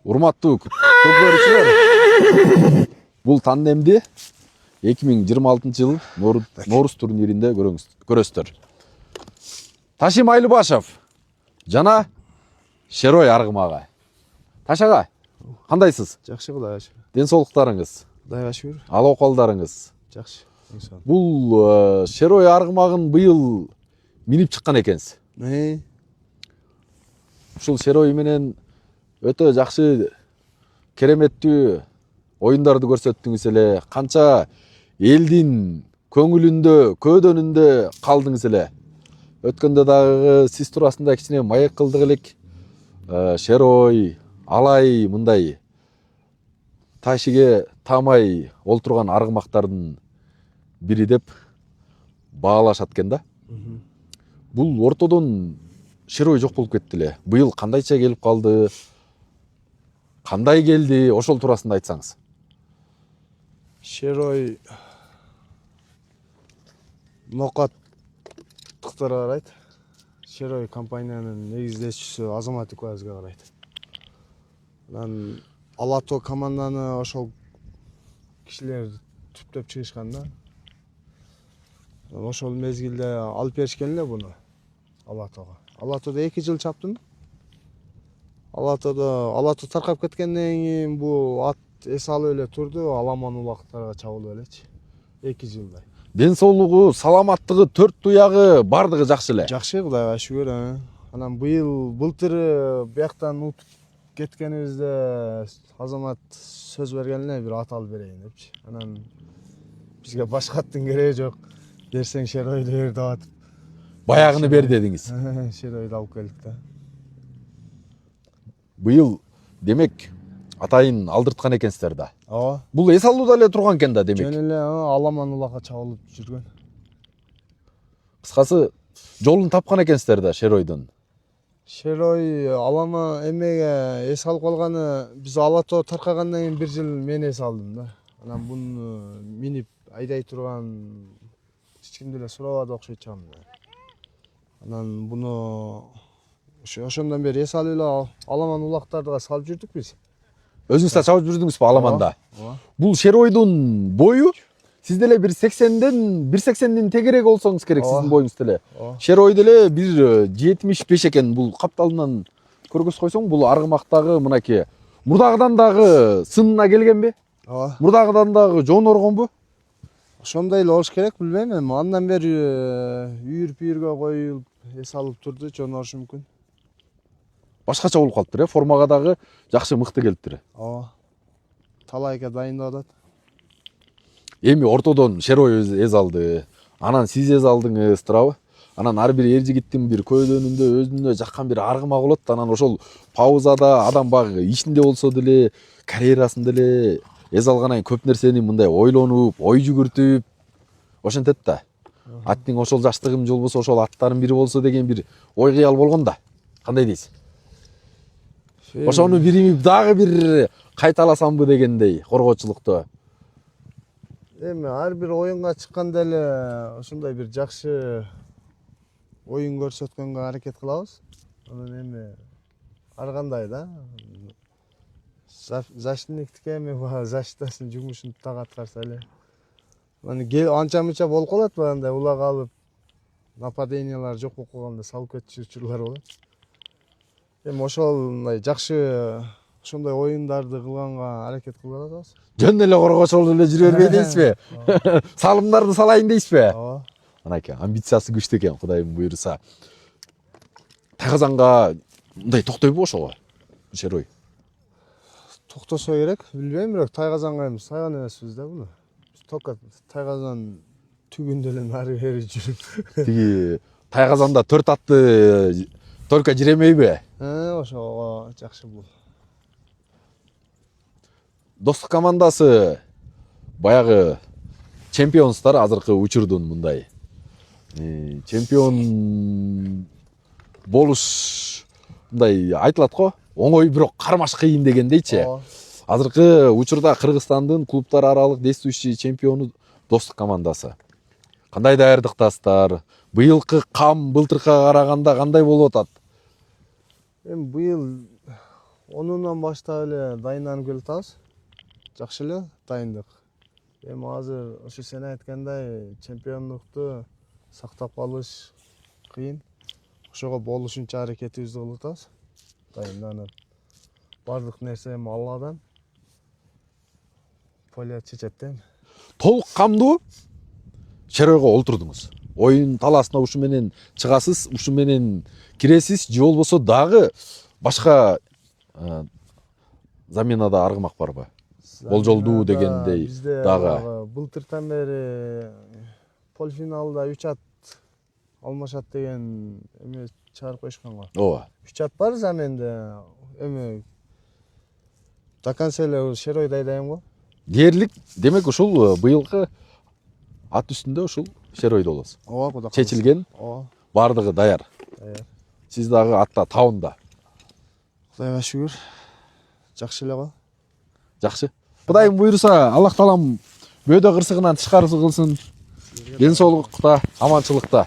Урматтуу көрүүчүлөр, бул тандемди 2026 жыл Норус турниринде көрөсүздөр. Ташим Айлыбашев жана Шерой Аргым ага. Таш ага, кандайсыз? Жакшы, Кудай ачы. Ден соолуктарыңыз? Кудайга шүгүр. Ал окуалдарыңыз? Жакшы. Бул Шерой Аргымагын быйыл минип чыккан экенсиз. Ушул Шерой менен өтө жакшы, кереметтүү оюндарды көрсөттүңүз эле. Канча элдин көңүлүндө, көөдөнүндө калдыңыз эле. Өткөндө дагы сиз туурасында кичине маек кылдык элек. Шерой, алай мындай ташиге тамай олтурган аргымактардын бири деп баалашат экен да. Бул ортодон Шерой жок болуп кетти эле. Быйыл кандайча келип калды? Кандай келди? Ошол туурасында айтсаңыз. Шерой ноокаттыктарга карайт. Шерой компаниянын негиздешчүсү Азамат Икбаевге карайт. Анан Алато команданы ошол кишилер түптөп чыгышкан да. Ошол мезгилде алып беришкен эле буну Алатога. Алатода 2 жыл чаптым. Алато таркап кеткенден кийин бул ат эс алып эле турду, аламан улактарга чабылып элечи. 2 жылдай. Ден соолугу, саламаттыгы, төрт туягы бардыгы жакшы эле. Жакшы, Кудайга шүгүр. Анан былтыр бияктан утуп кеткенибизде Азамат сөз берген эле, бир ат алып берейин депчи. Анан бизге башка аттын кереги жок. Берсең Шеройду бер деп атып. Баягыны бер дедиңиз. Шеройду алып келдик да. Быйыл демек атайын алдырткан экенсиздер да. Ооба. Бул эс алууда эле турган экен да демек. Жөн эле аламан улакка чабылып жүргөн. Кыскасы жолун тапкан экенсиздер да Шеройдун. Шерой алама эмеге эс алып калганы, биз Алато таркагандан кийин 1 жыл мен эс алдым да. Анан буну минип айдай турган эч кимди эле сурабады окшойт чам. Анан буну ошондон бери эс алып эле аламан улактарга салып жүрдүк биз. Өзүңүз да чабып жүрдүңүзбү аламанда? Ооба. Бул Шеройдун бою сиз деле 180ден тегерээк болсоңуз керек сиздин боюңуз деле. Шерой деле 1.75 экен. Бул капталынан көргөз койсоң, бул аргымактагы мынакей мурдагыдан дагы сынына келгенби? Ооба. Мурдагыдан дагы жоноргонбу? Ошондой эле болуш керек, билбейм эми. Андан бери үйүр-пүйүргө коюлуп эс алып турду, жонорошу мүмкүн. Башкача болуп калыптыр, формага дагы жакшы мыкты келиптир. Ооба. Талайга дайындап атат. Эми ортодон Шерой эз алды. Анан сиз эз алдыңыз, туурабы? Анан ар бир эр жигиттин бир көөдөнүндө өзүнө жаккан бир аргымак болот. Анан ошол паузада адам багы ишинде болсо деле, карьерасында деле эз алгандан көп нерсени мындай ойлонуп, ой жүгүртүп ошентет да. Аттың ошол жаштыгым болбосо, ошол аттардын бири болсо деген бир ой кыял болгон да. Кандай дейсиз? Ошону биримип дагы бир кайталасамбы дегендей коргоочулукта. Эми ар бир оюнга чыкканда эле ошондой бир жакшы оюн көрсөткөнгө аракет кылабыз. Анан эми ар кандай да. Защитниктики эми защитасын жумушун так аткарса эле. Анча-мынча болуп калат, андай улак алып нападениялар жок болуп калганда салып кетчү учурлар болот. Эми ошол жакшы ошондой оюндарды кылганга аракет кылып атабыз. Жөн эле коргоочол эле жүрө бербей дейсизби? Салымдарды салайын дейсизби? Ооба. Анакей амбициясы күчтүү экен, Кудайым буйруса. Тайгазанга мындай токтойбу ошого? Шерой. Токтосо керек, билбейм, бирок Тайгазанга эми сайган эмеспиз да буну. Только Тайгазан түгүндө эле нары бери жүрүп. Тиги Тайгазанда 4 атты только жиремейби? Ошого жакшы бул. Достук командасы баягы чемпионстар азыркы учурдун мындай. Чемпион болуш мындай айтылат го, оңой бирок кармаш кыйын дегендейчи. Азыркы учурда Кыргызстандын клубтар аралык действующий чемпиону Достук командасы. Кандай даярдыктасыздар? Быйылкы кам былтыркыга караганда кандай болуп атат? Эми быйыл 10-нан баштап эле дайынданып келатабыз. Жакшы эле дайындык. Эми азыр ошо сен айткандай чемпиондукту сактап калыш кыйын. Ошого болушунча аракетибизди кылып атабыз. Дайынданып. Бардык нерсе эми Алладан. Поле чечет да эми. Толук камдуу шеройго олтурдуңуз. Оюн талаасына ушу менен чыгасыз, ушу менен киресиз, же болбосо дагы башка заменада аргымак барбы? Болжолдуу дегендей дагы. Былтыртан бери полуфиналда 3 ат алмашат деген эме чыгарып коюшкан го. Ооба. 3 ат бар заменде. Эми до конца эле шеройду айдайм го. Дээрлик, демек ушул быйылкы ат үстүндө ушул шеройдо болосуз. Ооба, кудай. Чечилген, Ооба. бардыгы даяр. Сиз дагы атта таунда. Кудайга шүгүр. Жакшы эле го. Жакшы. Кудайым буйруса, Аллах таалам бөөдө кырсыгынан тышкарысы кылсын. Ден соолукта, аманчылыкта.